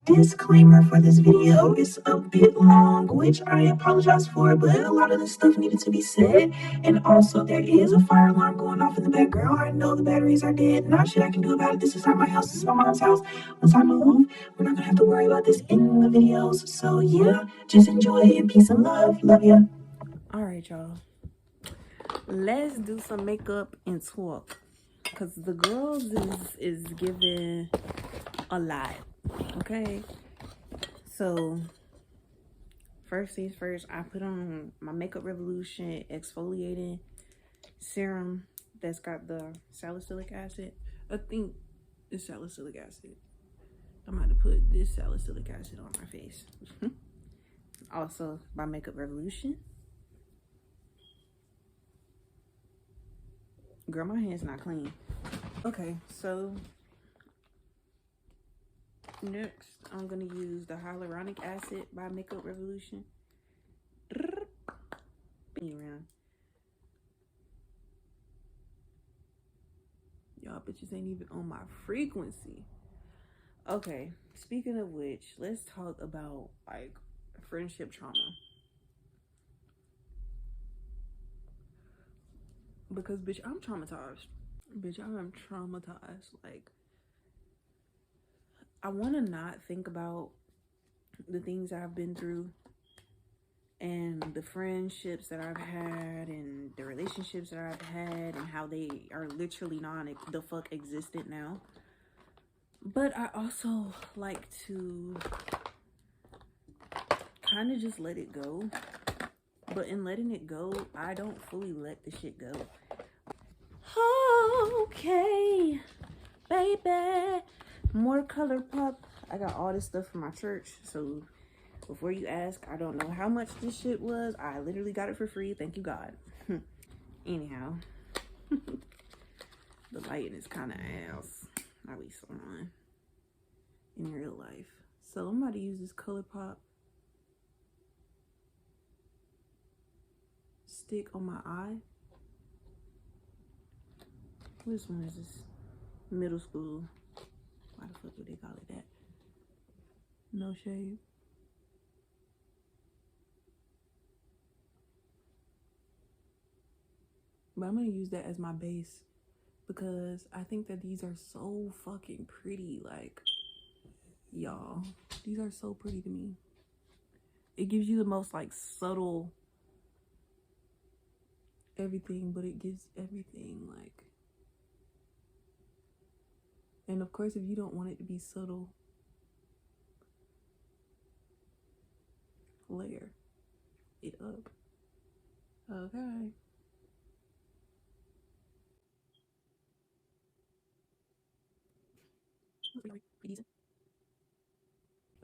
Disclaimer for this video is a bit long, which I apologize for, but a lot of the stuff needed to be said. And also, there is a fire alarm going off in the background. I know the batteries are dead. Not shit I can do about it. This is not my house. This is my mom's house. Once I move, we're not gonna have to worry about this in the videos. So yeah, just enjoy and peace and love. Love ya. All right, y'all. Let's do some makeup and talk, cause the girls is giving a lot. Okay, so first things first, I put on my Makeup Revolution exfoliating serum that's got the salicylic acid. I think it's salicylic acid. I'm about to put this salicylic acid on my face. Also, by Makeup Revolution. Girl, my hand's not clean. Okay, so next I'm gonna use the hyaluronic acid by Makeup Revolution. Around. Y'all bitches ain't even on my frequency. Okay, speaking of which, let's talk about like friendship trauma. Because bitch, I'm traumatized. Bitch, I am traumatized. Like, I wanna not think about the things I've been through and the friendships that I've had and the relationships that I've had and how they are literally the fuck existent now. But I also like to kind of just let it go. But in letting it go, I don't fully let the shit go. Okay, baby. More ColourPop. I got all this stuff from my church, so before you ask, I don't know how much this shit was. I literally got it for free. Thank you, God. Anyhow, the lighting is kind of ass. At least on in real life. So I'm about to use this ColourPop stick on my eye. Which one is this? Middle school. Why the fuck would they call it that? No shade. But I'm gonna use that as my base because I think that these are so fucking pretty. Like, y'all, these are so pretty to me. It gives you the most like subtle everything, but it gives everything like. And of course, if you don't want it to be subtle, layer it up. Okay.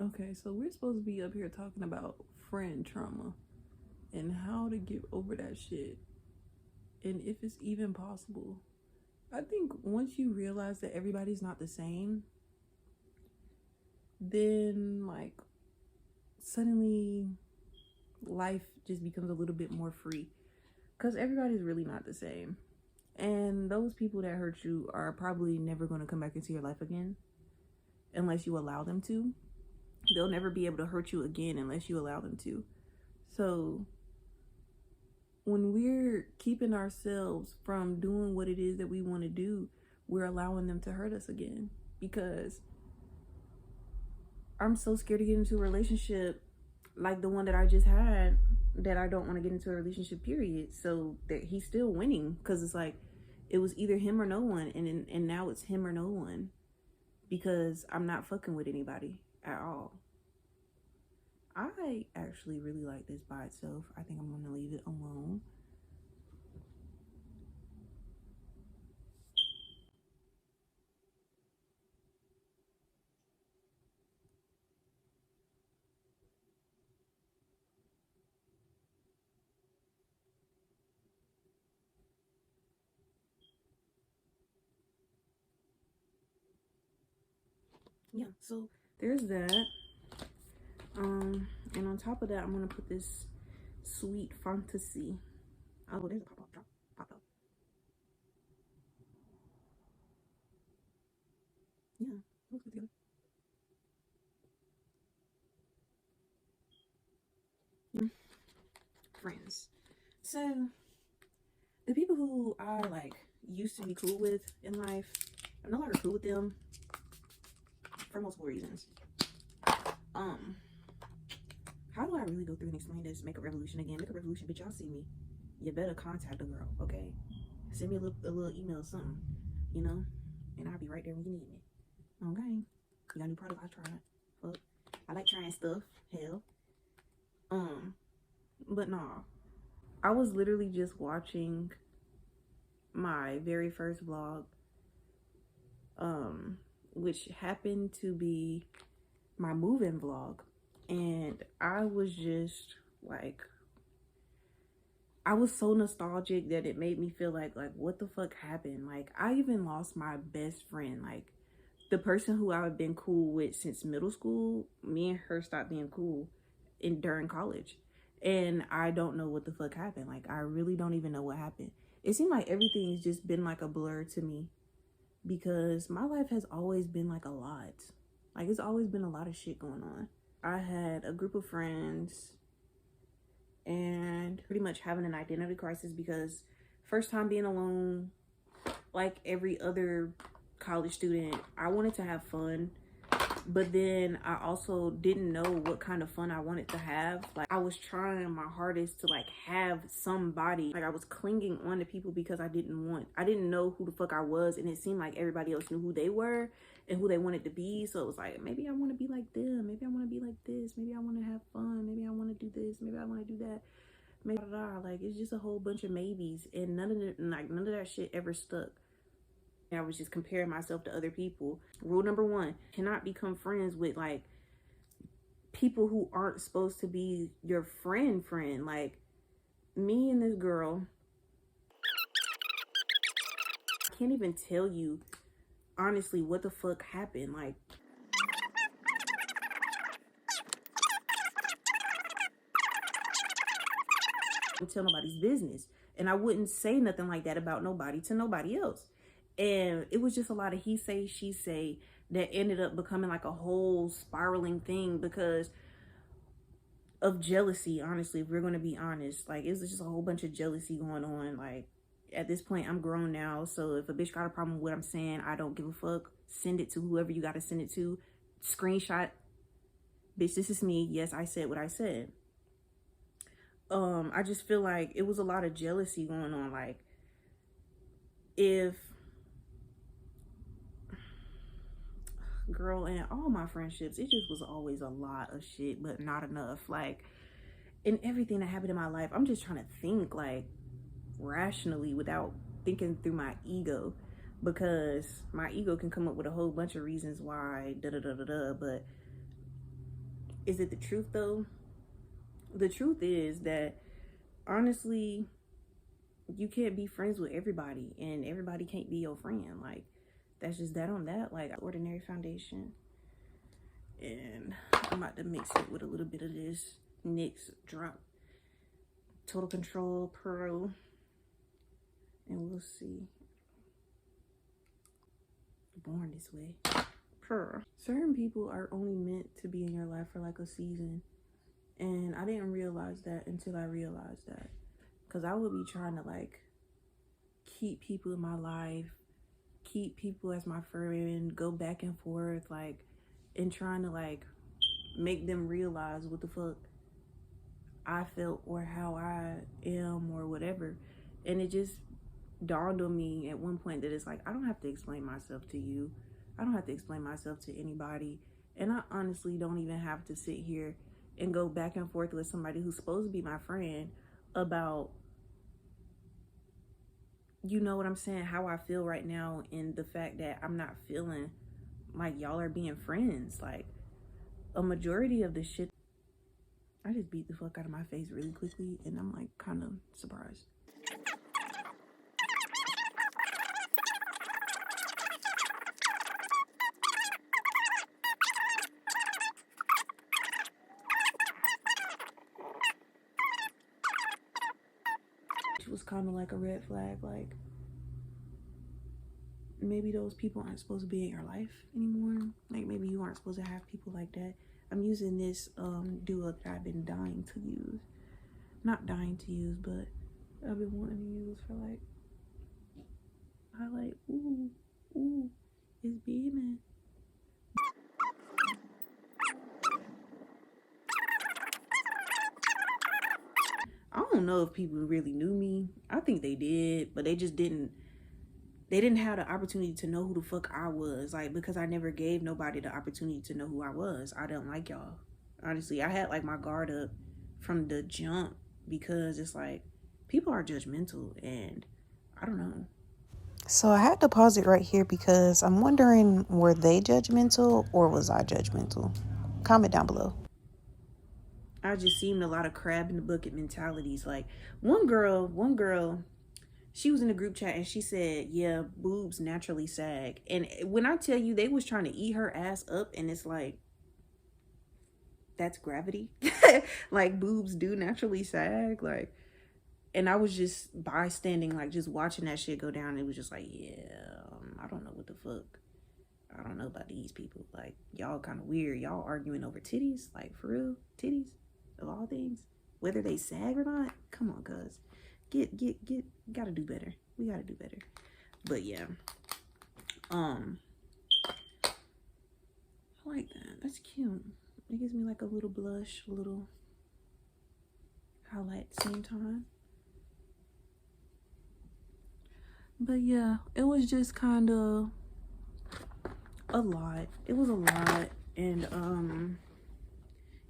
Okay, so we're supposed to be up here talking about friend trauma and how to get over that shit and if it's even possible. I think once you realize that everybody's not the same, then like suddenly life just becomes a little bit more free because everybody's really not the same. And those people that hurt you are probably never going to come back into your life again unless you allow them to. They'll never be able to hurt you again unless you allow them to. So when we're keeping ourselves from doing what it is that we want to do, we're allowing them to hurt us again. Because I'm so scared to get into a relationship like the one that I just had that I don't want to get into a relationship, period. So that he's still winning because it's like it was either him or no one, and now it's him or no one because I'm not fucking with anybody at all. I actually really like this by itself. I think I'm going to leave it alone. Yeah, so there's that. And on top of that, I'm gonna put this Sweet Fantasy. Oh, there's a pop up. Yeah, looks good together. friends. So the people who I like used to be cool with in life, I'm no longer cool with them for multiple reasons. How do I really go through and explain this? Make a revolution again. Make a revolution, bitch. Y'all see me. You better contact a girl, okay? Send me a little email or something, you know? And I'll be right there when you need me. Okay? You got any product? I tried. Fuck. I like trying stuff. Hell. But nah. I was literally just watching my very first vlog, which happened to be my move-in vlog. And I was just like, I was so nostalgic that it made me feel like what the fuck happened? Like, I even lost my best friend. Like, the person who I've been cool with since middle school, me and her stopped being cool during college. And I don't know what the fuck happened. Like, I really don't even know what happened. It seemed like everything's just been like a blur to me, because my life has always been like a lot. Like, it's always been a lot of shit going on. I had a group of friends and pretty much having an identity crisis, because first time being alone, like every other college student, I wanted to have fun, but then I also didn't know what kind of fun I wanted to have. Like, I was trying my hardest to like have somebody. Like, I was clinging on to people because I didn't know who the fuck I was, and it seemed like everybody else knew who they were and who they wanted to be. So it was like, maybe I want to be like them, maybe I want to be like this, maybe I want to have fun, maybe I want to do this, maybe I want to do that, maybe like, it's just a whole bunch of maybes, and none of that shit ever stuck. I was just comparing myself to other people. Rule number one, cannot become friends with like people who aren't supposed to be your friend. Like, me and this girl, I can't even tell you honestly what the fuck happened. Like, don't tell nobody's business, and I wouldn't say nothing like that about nobody to nobody else. And it was just a lot of he say, she say that ended up becoming like a whole spiraling thing because of jealousy. Honestly, if we're going to be honest, like, it was just a whole bunch of jealousy going on. Like, at this point, I'm grown now, so if a bitch got a problem with what I'm saying, I don't give a fuck. Send it to whoever you got to send it to. Screenshot, bitch, this is me. Yes, I said what I said. I just feel like it was a lot of jealousy going on. Like, if girl, and all my friendships, it just was always a lot of shit, but not enough. Like, in everything that happened in my life, I'm just trying to think like rationally without thinking through my ego, because my ego can come up with a whole bunch of reasons why but is it the truth though? The truth is that honestly, you can't be friends with everybody, and everybody can't be your friend. Like, that's just that on that. Like, Ordinary Foundation, and I'm about to mix it with a little bit of this NYX drop Total Control Pro, and we'll see. Born This Way. Purr. Certain people are only meant to be in your life for like a season, and I didn't realize that until I realized that, because I would be trying to like keep people in my life, keep people as my friend, go back and forth, like, and trying to like make them realize what the fuck I felt or how I am or whatever. And it just dawned on me at one point that it's like, I don't have to explain myself to you. I don't have to explain myself to anybody. And I honestly don't even have to sit here and go back and forth with somebody who's supposed to be my friend about, you know what I'm saying, how I feel right now, and the fact that I'm not feeling like y'all are being friends. Like, a majority of the shit, I just beat the fuck out of my face really quickly, and I'm like kind of surprised. It was kind of like a red flag. Like, maybe those people aren't supposed to be in your life anymore. Like, maybe you aren't supposed to have people like that. I'm using this duo that I've been dying to use. Not dying to use, but I've been wanting to use for like highlight. Ooh, it's beaming. I don't know if people really knew me. I think they did, but they just didn't. They didn't have the opportunity to know who the fuck I was, like, because I never gave nobody the opportunity to know who I was. I don't like y'all. Honestly, I had like my guard up from the jump because it's like people are judgmental, and I don't know. So I had to pause it right here because I'm wondering, were they judgmental or was I judgmental? Comment down below. I just seen a lot of crab in the bucket mentalities. Like one girl, she was in a group chat and she said, yeah, boobs naturally sag. And when I tell you, they was trying to eat her ass up, and it's like, that's gravity. Like boobs do naturally sag. Like, and I was just bystanding, like just watching that shit go down. It was just like, yeah, I don't know what the fuck. I don't know about these people. Like, y'all kind of weird. Y'all arguing over titties, like for real, titties of all things, whether they sag or not. Come on, cuz get gotta do better. We gotta do better. But yeah, I like that. That's cute. It gives me like a little blush, a little highlight at the same time. But yeah, it was just kind of a lot. It was a lot. And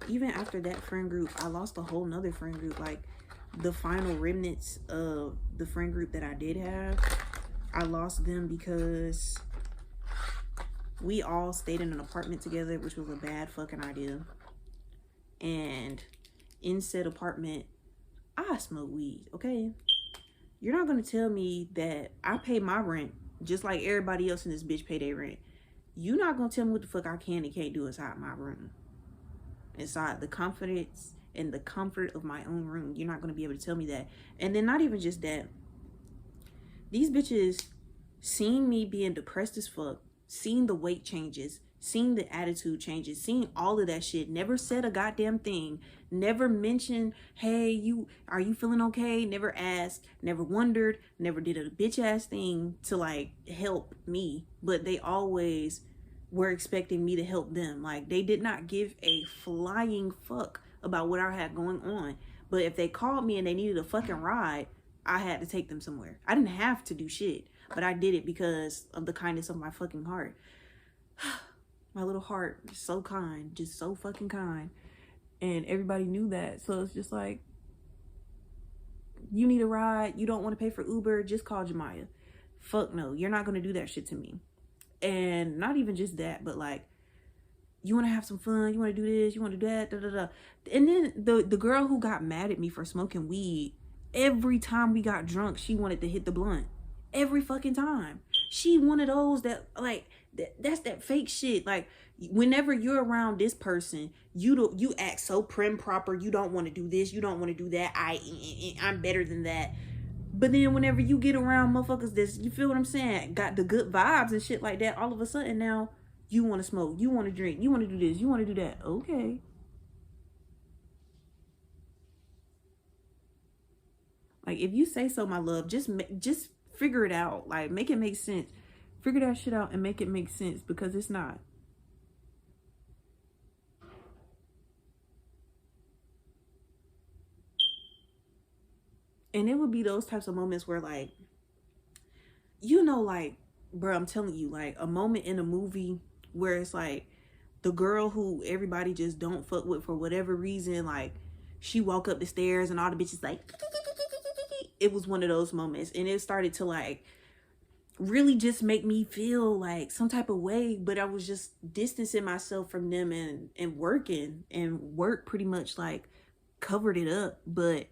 even after that friend group, I lost a whole nother friend group. Like the final remnants of the friend group that I did have, I lost them because we all stayed in an apartment together, which was a bad fucking idea. And in said apartment, I smoke weed, okay? You're not gonna tell me that I pay my rent just like everybody else in this bitch pay their rent. You're not gonna tell me what the fuck I can and can't do inside my room. Inside the confidence and the comfort of my own room. You're not gonna be able to tell me that. And then not even just that. These bitches seeing me being depressed as fuck, seeing the weight changes, seeing the attitude changes, seeing all of that shit, never said a goddamn thing, never mentioned, hey, are you feeling okay? Never asked, never wondered, never did a bitch ass thing to like help me, but they always were expecting me to help them. Like they did not give a flying fuck about what I had going on. But if they called me and they needed a fucking ride, I had to take them somewhere. I didn't have to do shit, but I did it because of the kindness of my fucking heart. My little heart is so kind, just so fucking kind. And everybody knew that. So it's just like, you need a ride, you don't want to pay for Uber, just call Jemiah. Fuck no, you're not going to do that shit to me. And not even just that, but like, you want to have some fun, you want to do this, you want to do that, da da da. And then the girl who got mad at me for smoking weed, every time we got drunk, she wanted to hit the blunt. Every fucking time. She one of those that like, that's that fake shit. Like whenever you're around this person, you act so prim proper. You don't want to do this, you don't want to do that. I'm better than that. But then whenever you get around motherfuckers that's, you feel what I'm saying, got the good vibes and shit like that, all of a sudden now you want to smoke, you want to drink, you want to do this, you want to do that. Okay. Like if you say so, my love, just figure it out. Like make it make sense. Figure that shit out and make it make sense, because it's not. And it would be those types of moments where like, you know, like, bro, I'm telling you, like a moment in a movie where it's like the girl who everybody just don't fuck with for whatever reason, like she walk up the stairs and all the bitches like, it was one of those moments. And it started to like really just make me feel like some type of way, but I was just distancing myself from them and working, and work pretty much like covered it up. But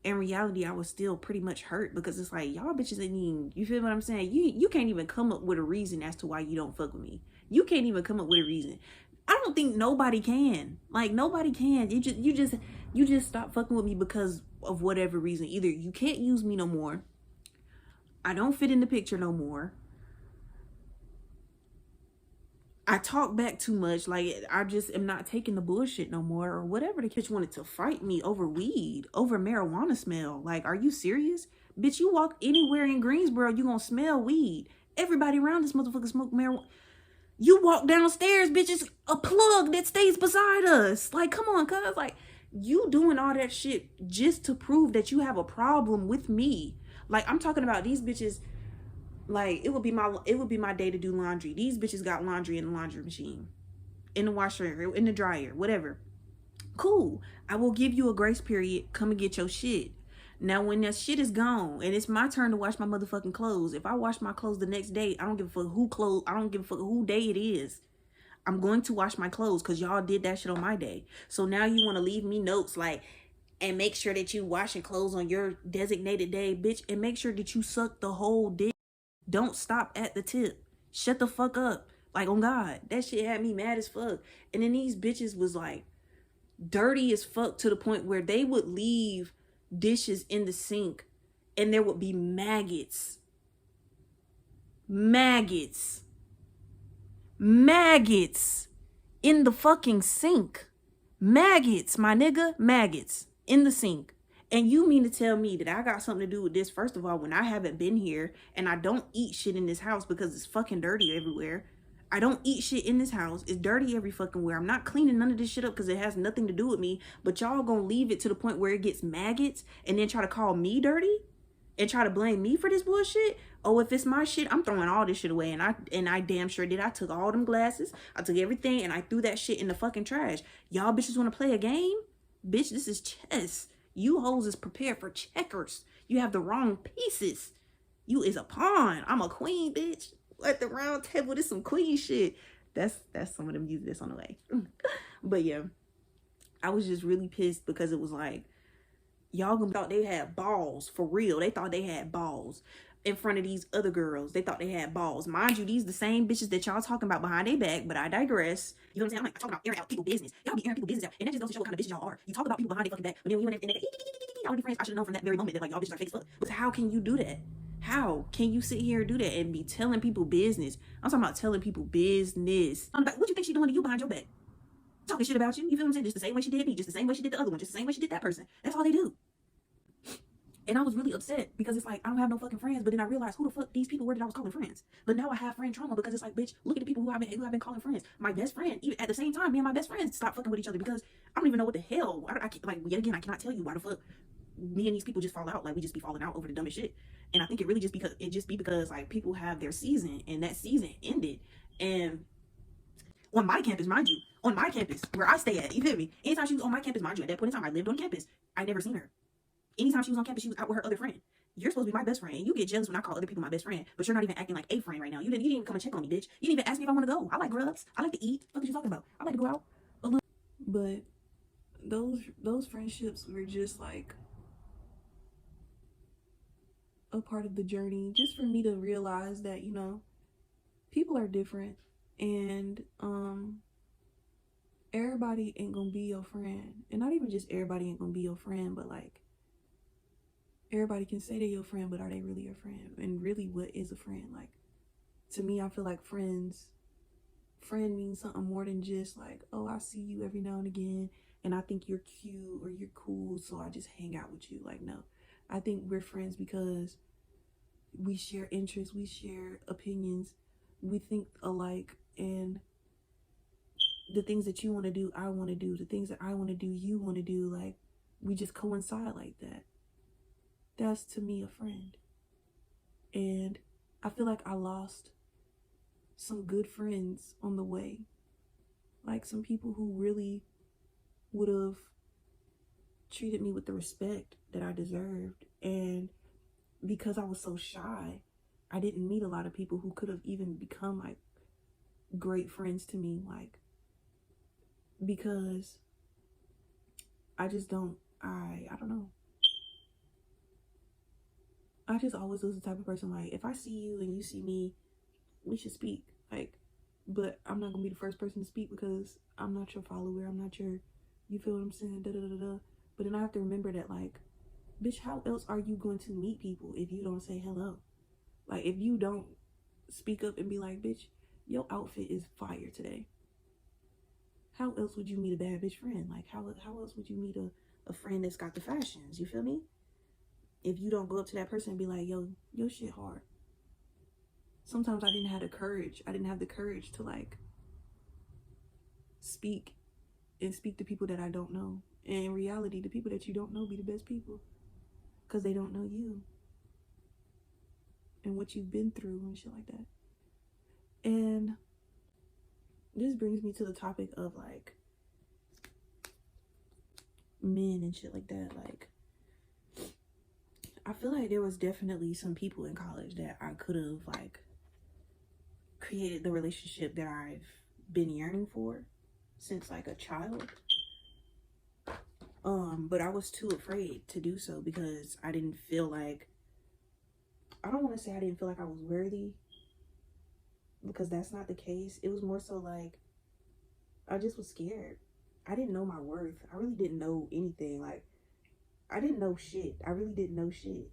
in reality, I was still pretty much hurt, because it's like, y'all bitches ain't even, you feel what I'm saying? You can't even come up with a reason as to why you don't fuck with me. You can't even come up with a reason. I don't think nobody can. Like nobody can. You just stop fucking with me because of whatever reason. Either you can't use me no more, I don't fit in the picture no more, I talk back too much. Like, I just am not taking the bullshit no more, or whatever. The bitch wanted to fight me over weed, over marijuana smell. Like, are you serious? Bitch, you walk anywhere in Greensboro, you gonna smell weed. Everybody around this motherfucker smoke marijuana. You walk downstairs, bitch, it's a plug that stays beside us. Like, come on, cuz. Like, you doing all that shit just to prove that you have a problem with me. Like, I'm talking about these bitches. Like, it would be my day to do laundry. These bitches got laundry in the laundry machine, in the washer, in the dryer, whatever. Cool. I will give you a grace period. Come and get your shit. Now, when that shit is gone and it's my turn to wash my motherfucking clothes, if I wash my clothes the next day, I don't give a fuck who clothes. I don't give a fuck who day it is. I'm going to wash my clothes because y'all did that shit on my day. So now you want to leave me notes like, and make sure that you washing clothes on your designated day, bitch, and make sure that you suck the whole dick. Don't stop at the tip. Shut the fuck up. Like, on God, that shit had me mad as fuck. And then these bitches was like dirty as fuck to the point where they would leave dishes in the sink and there would be maggots in the fucking sink. Maggots, my nigga, maggots in the sink. And you mean to tell me that I got something to do with this? First of all, when I haven't been here and I don't eat shit in this house because it's fucking dirty everywhere. I don't eat shit in this house. It's dirty every fucking where. I'm not cleaning none of this shit up because it has nothing to do with me. But y'all gonna leave it to the point where it gets maggots and then try to call me dirty and try to blame me for this bullshit? Oh, if it's my shit, I'm throwing all this shit away. And I damn sure did. I took all them glasses. I took everything and I threw that shit in the fucking trash. Y'all bitches want to play a game? Bitch, this is chess. You hoes is prepared for checkers. You have the wrong pieces. You is a pawn. I'm a queen, bitch. At the round table, this some queen shit. That's some of the music that's on the way. But yeah, I was just really pissed because it was like, y'all thought they had balls for real. They thought they had balls in front of these other girls. They thought they had balls. Mind you, these the same bitches that y'all talking about behind their back, but I digress. You know what I'm saying? I'm like, I talk about airing out people business. Y'all be airing people business out. And that just goes to show what kind of bitches y'all are. You talk about people behind their fucking back, but then when you and y'all be friends, I should have known from that very moment that like y'all bitches are fake fuck. But how can you do that? How can you sit here and do that and be telling people business? I'm talking about telling people business. What you think she doing to you behind your back? Talking shit about you. You feel what I'm saying? Just the same way she did me. Just the same way she did the other one. Just the same way she did that person. That's all they do. And I was really upset because it's like, I don't have no fucking friends. But then I realized who the fuck these people were that I was calling friends. But now I have friend trauma because it's like, bitch, look at the people who I've been calling friends. My best friend, even at the same time, me and my best friend stopped fucking with each other because I don't even know what the hell. I can't, like, yet again, I cannot tell you why the fuck me and these people just fall out. Like, we just be falling out over the dumbest shit. And I think it really just because like people have their season and that season ended. And on my campus, mind you, on my campus where I stay at, you feel me? Anytime she was on my campus, mind you, at that point in time, I lived on campus. I never seen her. Anytime she was on campus, she was out with her other friend. You're supposed to be my best friend. And you get jealous when I call other people my best friend, but you're not even acting like a friend right now. You didn't even come and check on me, bitch. You didn't even ask me if I want to go. I like grubs. I like to eat. What are you talking about? I like to go out a little. But those friendships were just like a part of the journey, just for me to realize that, you know, people are different, and everybody ain't gonna be your friend. And not even just everybody ain't gonna be your friend, but like, everybody can say they're your friend, but are they really your friend? And really, what is a friend? Like, to me, I feel like friend means something more than just like, oh, I see you every now and again and I think you're cute or you're cool, so I just hang out with you. Like, no, I think we're friends because we share interests, we share opinions, we think alike, and the things that you want to do, I want to do. The things that I want to do, you want to do. Like, we just coincide like that. That's, to me, a friend. And I feel like I lost some good friends on the way. Like, some people who really would have treated me with the respect that I deserved. And because I was so shy, I didn't meet a lot of people who could have even become like great friends to me. Like, because I just don't, I don't know. I just always was the type of person, like, if I see you and you see me, we should speak. Like, but I'm not gonna be the first person to speak because I'm not your follower. I'm not your, you feel what I'm saying? Da da da da. But then I have to remember that, like, bitch, how else are you going to meet people if you don't say hello? Like, if you don't speak up and be like, bitch, your outfit is fire today. How else would you meet a bad bitch friend? Like, how else would you meet a friend that's got the fashions? You feel me? If you don't go up to that person and be like, yo, your shit hard. Sometimes I didn't have the courage. I didn't have the courage to like speak to people that I don't know. And in reality, the people that you don't know be the best people, because they don't know you and what you've been through and shit like that. And this brings me to the topic of like men and shit like that. Like, I feel like there was definitely some people in college that I could have like created the relationship that I've been yearning for since like a child. But I was too afraid to do so because I didn't feel like, I don't want to say I didn't feel like I was worthy, because that's not the case. It was more so like I just was scared. I didn't know my worth. I really didn't know anything. Like, I didn't know shit. I really didn't know shit.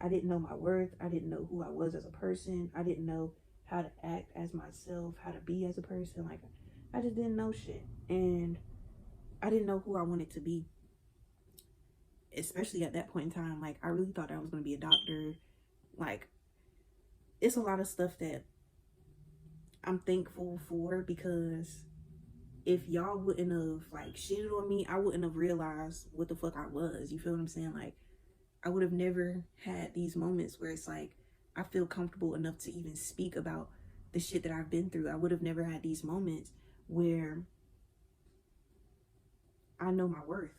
I didn't know my worth. I didn't know who I was as a person. I didn't know how to act as myself, how to be as a person. Like, I just didn't know shit. And I didn't know who I wanted to be. Especially at that point in time. Like, I really thought I was going to be a doctor. Like, it's a lot of stuff that I'm thankful for, because if y'all wouldn't have like shitted on me, I wouldn't have realized what the fuck I was. You feel what I'm saying? Like, I would have never had these moments where it's like I feel comfortable enough to even speak about the shit that I've been through. I would have never had these moments where I know my worth.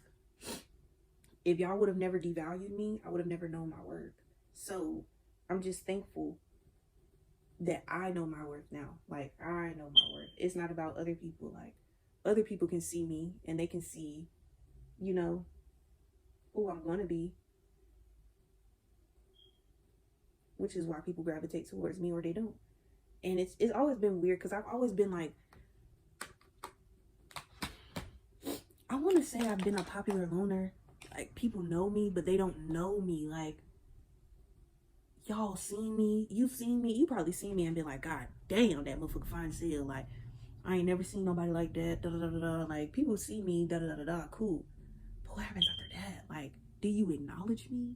If y'all would have never devalued me, I would have never known my worth. So I'm just thankful that I know my worth now. Like, I know my worth. It's not about other people. Like, other people can see me and they can see, you know, who I'm gonna be, which is why people gravitate towards me or they don't. And it's always been weird, because I've always been like, I want to say I've been a popular loner. Like, people know me, but they don't know me. Like, y'all seen me, you've seen me, you probably seen me and been like, God damn, that motherfucker fine as hell. Like, I ain't never seen nobody like that, da da da da. Like, people see me, da da da da, cool. But what happens after that? Like, do you acknowledge me?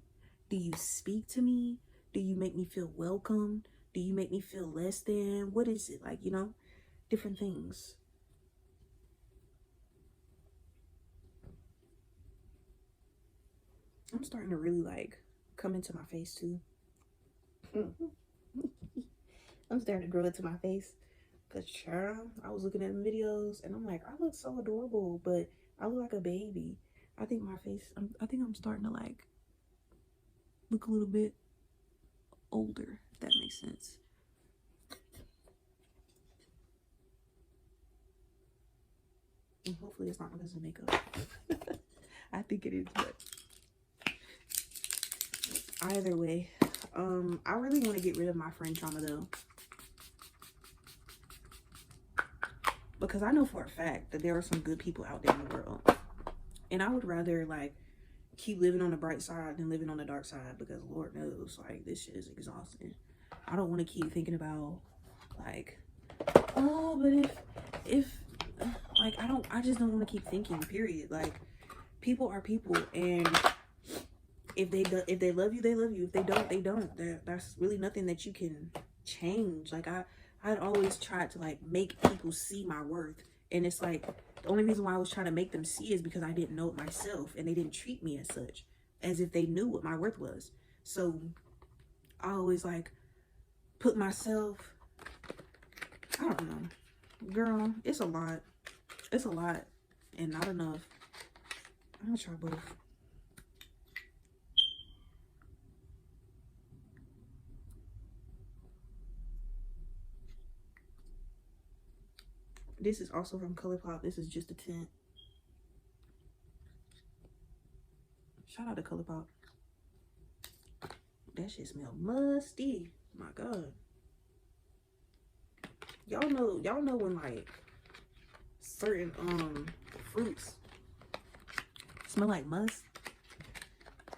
Do you speak to me? Do you make me feel welcome? Do you make me feel less than? What is it? Like, you know, different things. I'm starting to really like come into my face too. I'm starting to grow into my face, because child, I was looking at the videos and I'm like, I look so adorable, but I look like a baby. I think my face, I think I'm starting to like look a little bit older, if that makes sense. And hopefully it's not because of makeup. I think it is, but either way, I really want to get rid of my friend trauma though, because I know for a fact that there are some good people out there in the world, and I would rather like keep living on the bright side than living on the dark side, because Lord knows, like, this shit is exhausting. I don't want to keep thinking about like, oh, but if like, I just don't want to keep thinking, period. Like, people are people, and if they love you, they love you. If they don't, they don't. That's really nothing that you can change. Like, I'd always tried to like make people see my worth, and it's like the only reason why I was trying to make them see is because I didn't know it myself, and they didn't treat me as such, as if they knew what my worth was. So I always like put myself, I don't know, girl, it's a lot. It's a lot and not enough. I'm gonna try both. This is also from ColourPop. This is just a tint. Shout out to ColourPop. That shit smell musty. My God. Y'all know when like certain fruits smell like musk,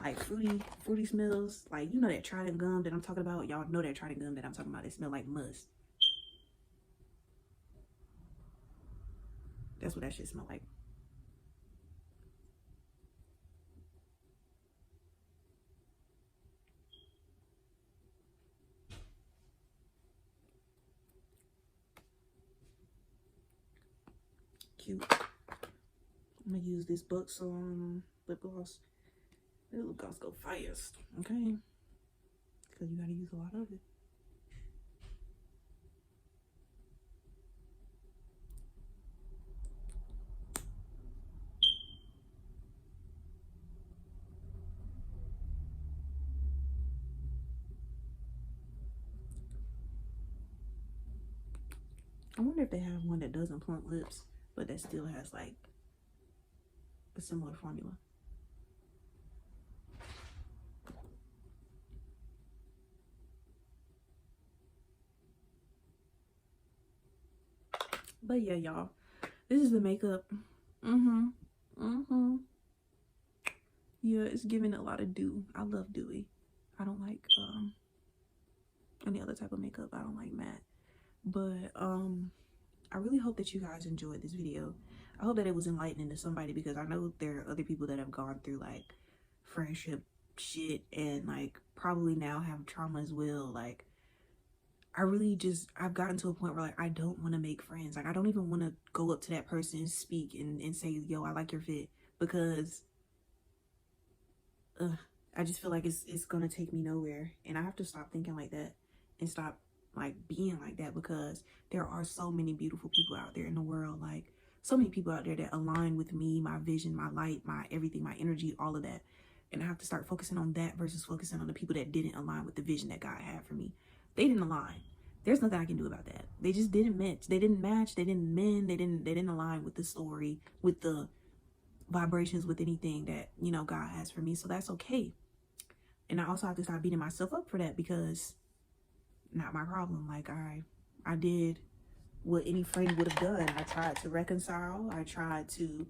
like fruity smells. Like, you know that Trident gum that I'm talking about? Y'all know that Trident gum that I'm talking about. It smell like musk. That's what that shit smell like. Cute. I'm gonna use this Buxom lip gloss. This lip gloss go fast, okay? Because you gotta use a lot of it. I wonder if they have one that doesn't plump lips, but that still has like a similar formula. But yeah, y'all, this is the makeup. Yeah, it's giving a lot of dew. I love dewy. I don't like any other type of makeup. I don't like matte. But I really hope that you guys enjoyed this video. I hope that it was enlightening to somebody, because I know there are other people that have gone through like friendship shit and like probably now have trauma as well. Like I've gotten to a point where like I don't want to make friends. Like I don't even want to go up to that person and speak and say, yo, I like your fit, because I just feel like it's gonna take me nowhere. And I have to stop thinking like that and stop like being like that, because there are so many beautiful people out there in the world. Like so many people out there that align with me, my vision, my light, my everything, my energy, all of that. And I have to start focusing on that versus focusing on the people that didn't align with the vision that God had for me. They didn't align. There's nothing I can do about that. They just didn't match. They didn't match. They didn't mend. They didn't align with the story, with the vibrations, with anything that, you know, God has for me. So that's okay. And I also have to start beating myself up for that, because not my problem. Like I did what any friend would have done. I tried to reconcile. I tried to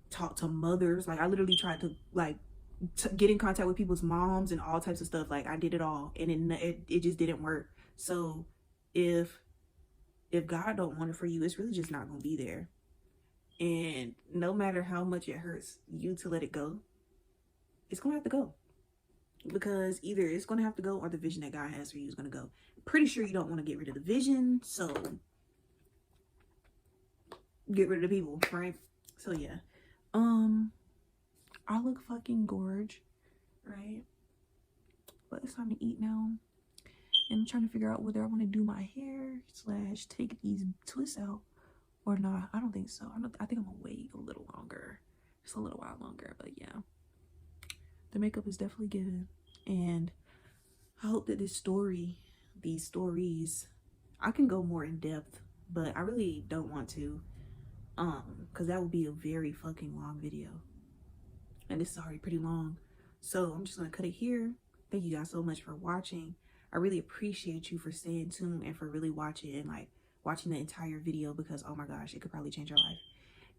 talk to mothers. Like I literally tried to like get in contact with people's moms and all types of stuff. Like I did it all, and it just didn't work. So if God don't want it for you, it's really just not gonna be there. And no matter how much it hurts you to let it go, it's gonna have to go, because either it's gonna have to go or the vision that God has for you is gonna go. Pretty sure you don't want to get rid of the vision, so get rid of the people, right? So yeah, I look fucking gorge, right? But it's time to eat now, and I'm trying to figure out whether I want to do my hair / take these twists out or not. I don't think so. I think I'm gonna wait a little longer, just a little while longer. But yeah, the makeup is definitely given, and I hope that these stories, I can go more in depth, but I really don't want to, because that would be a very fucking long video, and this is already pretty long. So I'm just gonna cut it here. Thank you guys so much for watching. I really appreciate you for staying tuned and for really watching and like watching the entire video, because oh my gosh, it could probably change your life,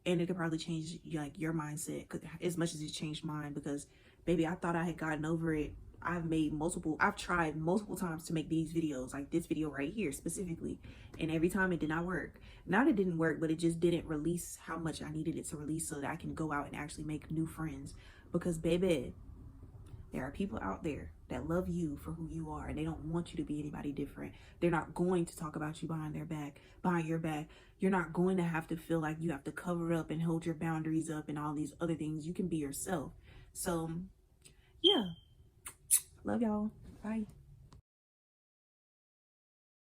and it could probably change like your mindset as much as it changed mine. Because baby, I thought I had gotten over it. I've tried multiple times to make these videos, like this video right here specifically, and every time it did not work. Not it didn't work, but it just didn't release how much I needed it to release, so that I can go out and actually make new friends. Because baby, there are people out there that love you for who you are, and they don't want you to be anybody different. They're not going to talk about you behind your back. You're not going to have to feel like you have to cover up and hold your boundaries up and all these other things. You can be yourself. So yeah, love y'all. Bye.